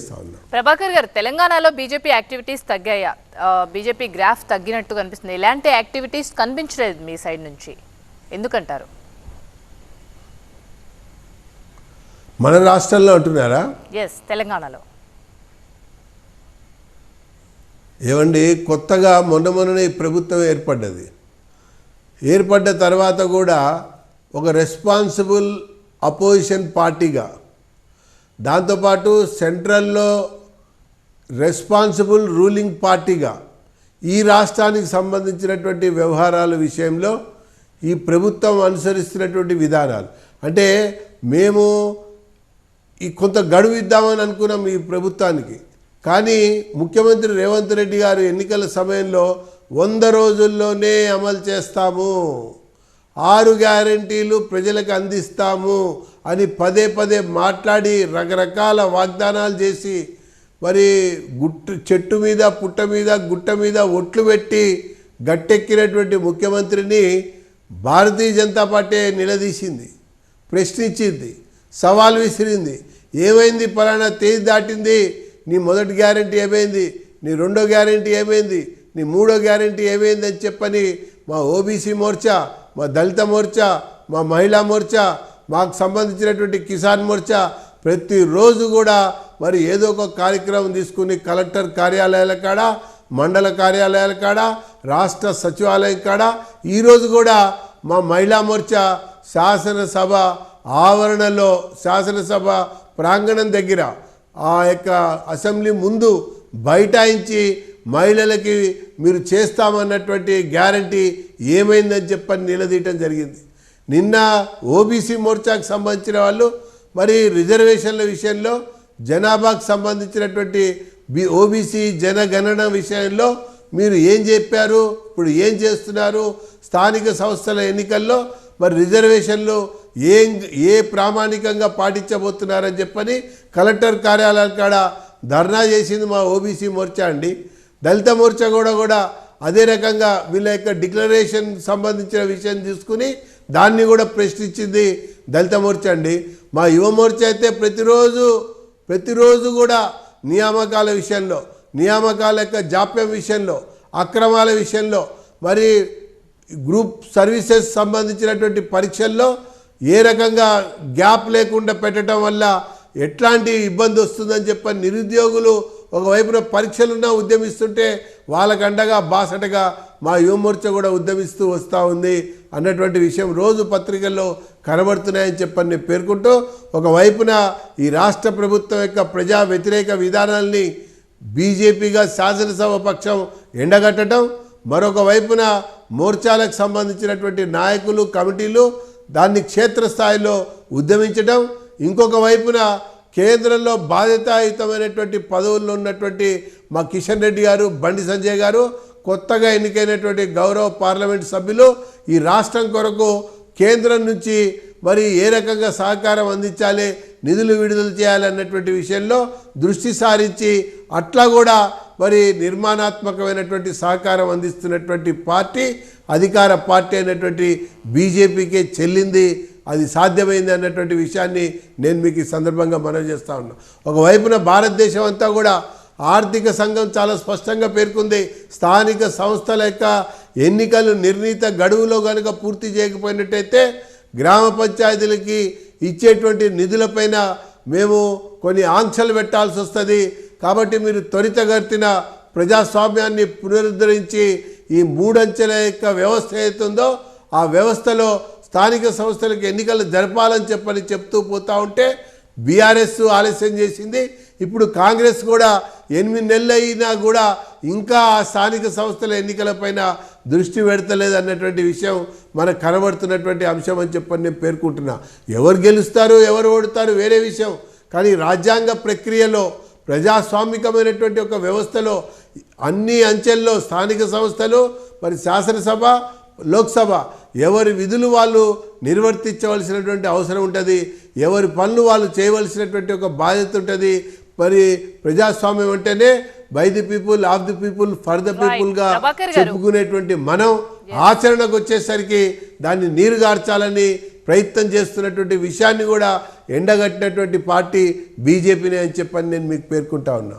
తెలియజేస్తా ఉన్నా. ప్రభాకర్ గారు, తెలంగాణలో బీజేపీ యాక్టివిటీస్ తగ్గాయా? బీజేపీ గ్రాఫ్ తగ్గినట్టు కనిపిస్తుంది. ఎలాంటి యాక్టివిటీస్ కనిపించలేదు మీ సైడ్ నుంచి, ఎందుకంటారు? మన రాష్ట్రంలో అంటున్నారా? ఎస్, తెలంగాణలో. ఏమండి, కొత్తగా మొన్ననే ప్రభుత్వం ఏర్పడ్డ తర్వాత కూడా ఒక రెస్పాన్సిబుల్ అపోజిషన్ పార్టీగా, దాంతోపాటు సెంట్రల్లో రెస్పాన్సిబుల్ రూలింగ్ పార్టీగా ఈ రాష్ట్రానికి సంబంధించినటువంటి వ్యవహారాల విషయంలో ఈ ప్రభుత్వం అనుసరిస్తున్నటువంటి విధానాలు, అంటే మేము ఈ కొంత గడువు ఇద్దామని అనుకున్నాం ఈ ప్రభుత్వానికి. కానీ ముఖ్యమంత్రి రేవంత్ రెడ్డి గారు ఎన్నికల సమయంలో 100 రోజుల్లోనే అమలు చేస్తాము, 6 గ్యారెంటీలు ప్రజలకు అందిస్తాము అని పదే మాట్లాడి రకరకాల వాగ్దానాలు చేసి మరి చెట్టు మీద పుట్ట మీద గుట్ట మీద ఒట్లు పెట్టి గట్టెక్కినటువంటి ముఖ్యమంత్రిని భారతీయ జనతా పార్టీ నిలదీసింది, ప్రశ్నించింది, సవాల్ విసిరింది. ఏమైంది, పలానా తేదీ దాటింది, నీ మొదటి గ్యారెంటీ ఏమైంది, నీ రెండో గ్యారెంటీ ఏమైంది, నీ మూడో గ్యారెంటీ ఏమైంది అని చెప్పని మా ఓబీసీ మోర్చా, మా దళిత మోర్చా, మా మహిళా మోర్చా, మాకు సంబంధించినటువంటి కిసాన్ మోర్చా ప్రతిరోజు కూడా మరి ఏదో ఒక కార్యక్రమం తీసుకుని కలెక్టర్ కార్యాలయాల కాడ, మండల కార్యాలయాల కాడ, రాష్ట్ర సచివాలయం కాడ, ఈరోజు కూడా మా మహిళా మోర్చా శాసనసభ ఆవరణలో, శాసనసభ ప్రాంగణం దగ్గర, ఆ యొక్క అసెంబ్లీ ముందు బైఠాయించి మహిళలకి మీరు చేస్తామన్నటువంటి గ్యారంటీ ఏమైందని చెప్పని నిలదీయటం జరిగింది. నిన్న ఓబీసీ మోర్చాకు సంబంధించిన వాళ్ళు మరి రిజర్వేషన్ల విషయంలో, జనాభాకు సంబంధించినటువంటి ఓబీసీ జనగణన విషయంలో మీరు ఏం చెప్పారు, ఇప్పుడు ఏం చేస్తున్నారు, స్థానిక సంస్థల ఎన్నికల్లో మరి రిజర్వేషన్లు ఏ ప్రామాణికంగా పాటించబోతున్నారని చెప్పని కలెక్టర్ కార్యాలయాల కాడ ధర్నా చేసింది మా ఓబీసీ మోర్చా అండి. దళిత మోర్చా కూడా అదే రకంగా వీళ్ళ యొక్క డిక్లరేషన్ సంబంధించిన విషయం తీసుకుని దాన్ని కూడా ప్రశ్నించింది దళిత మోర్చా అండి. మా యువ మోర్చా అయితే ప్రతిరోజు కూడా నియామకాల విషయంలో, నియామకాల యొక్క జాప్యం విషయంలో, అక్రమాల విషయంలో, మరి గ్రూప్ సర్వీసెస్ సంబంధించినటువంటి పరీక్షల్లో ఏ రకంగా గ్యాప్ లేకుండా పెట్టడం వల్ల ఎట్లాంటి ఇబ్బంది వస్తుందని చెప్పని నిరుద్యోగులు ఒకవైపున పరీక్షలున్నా ఉద్యమిస్తుంటే వాళ్ళకు అండగా బాసటగా మా యువమోర్చా కూడా ఉద్యమిస్తూ వస్తూ ఉంది అన్నటువంటి విషయం రోజు పత్రికల్లో కనబడుతున్నాయని చెప్పని పేర్కొంటూ, ఒకవైపున ఈ రాష్ట్ర ప్రభుత్వం యొక్క ప్రజా వ్యతిరేక విధానాల్ని బీజేపీగా శాసనసభ పక్షం ఎండగట్టడం, మరొక వైపున మోర్చాలకు సంబంధించినటువంటి నాయకులు, కమిటీలు దాన్ని క్షేత్రస్థాయిలో ఉద్యమించడం, ఇంకొక వైపున కేంద్రంలో బాధ్యతాయుతమైనటువంటి పదవుల్లో ఉన్నటువంటి మా కిషన్ రెడ్డి గారు, బండి సంజయ్ గారు, కొత్తగా ఎన్నికైనటువంటి గౌరవ పార్లమెంట్ సభ్యులు ఈ రాష్ట్రం కొరకు కేంద్రం నుంచి మరి ఏ రకంగా సహకారం అందించాలి, నిధులు విడుదల చేయాలన్నటువంటి విషయంలో దృష్టి సారించి అట్లా కూడా మరి నిర్మాణాత్మకమైనటువంటి సహకారం అందిస్తున్నటువంటి పార్టీ అధికార పార్టీ అయినటువంటి బీజేపీకే చెల్లింది. అది సాధ్యమైంది అన్నటువంటి విషయాన్ని నేను మీకు ఈ సందర్భంగా మనవి చేస్తూ ఉన్నా. ఒకవైపున భారతదేశం అంతా కూడా ఆర్థిక సంఘం చాలా స్పష్టంగా పేర్కొంది, స్థానిక సంస్థల యొక్క ఎన్నికలు నిర్ణీత గడువులో కనుక పూర్తి చేయకపోయినట్టయితే గ్రామ పంచాయతీలకి ఇచ్చేటువంటి నిధులపైన మేము కొన్ని ఆంక్షలు పెట్టాల్సి వస్తుంది. కాబట్టి మీరు త్వరితగతిన ప్రజాస్వామ్యాన్ని పునరుద్ధరించి ఈ 3 అంచెల యొక్క వ్యవస్థ ఏతుందో ఆ వ్యవస్థలో స్థానిక సంస్థలకు ఎన్నికలు జరపాలని చెప్తూ పోతూ ఉంటే బీఆర్ఎస్ ఆలస్యం చేసింది. ఇప్పుడు కాంగ్రెస్ కూడా 8 నెలలు అయినా కూడా ఇంకా ఆ స్థానిక సంస్థల ఎన్నికలపైన దృష్టి పెడతలేదు అన్నటువంటి విషయం మనకు కనబడుతున్నటువంటి అంశం అని చెప్పని నేను పేర్కొంటున్నా. ఎవరు గెలుస్తారు, ఎవరు ఓడుతారు వేరే విషయం, కానీ రాజ్యాంగ ప్రక్రియలో, ప్రజాస్వామికమైనటువంటి ఒక వ్యవస్థలో అన్ని అంచెల్లో స్థానిక సంస్థలు, మరి శాసనసభ, లోక్సభ ఎవరి విధులు వాళ్ళు నిర్వర్తించవలసినటువంటి అవసరం ఉంటుంది, ఎవరి పనులు వాళ్ళు చేయవలసినటువంటి ఒక బాధ్యత ఉంటుంది. మరి ప్రజాస్వామ్యం అంటేనే by the people, of the people, for the పీపుల్గా చెప్పుకునేటువంటి మనం ఆచరణకు వచ్చేసరికి దాన్ని నీరుగార్చాలని ప్రయత్నం చేస్తున్నటువంటి విషయాన్ని కూడా ఎండగట్టినటువంటి పార్టీ బీజేపీనే అని చెప్పని నేను మీకు పేర్కొంటా ఉన్నా.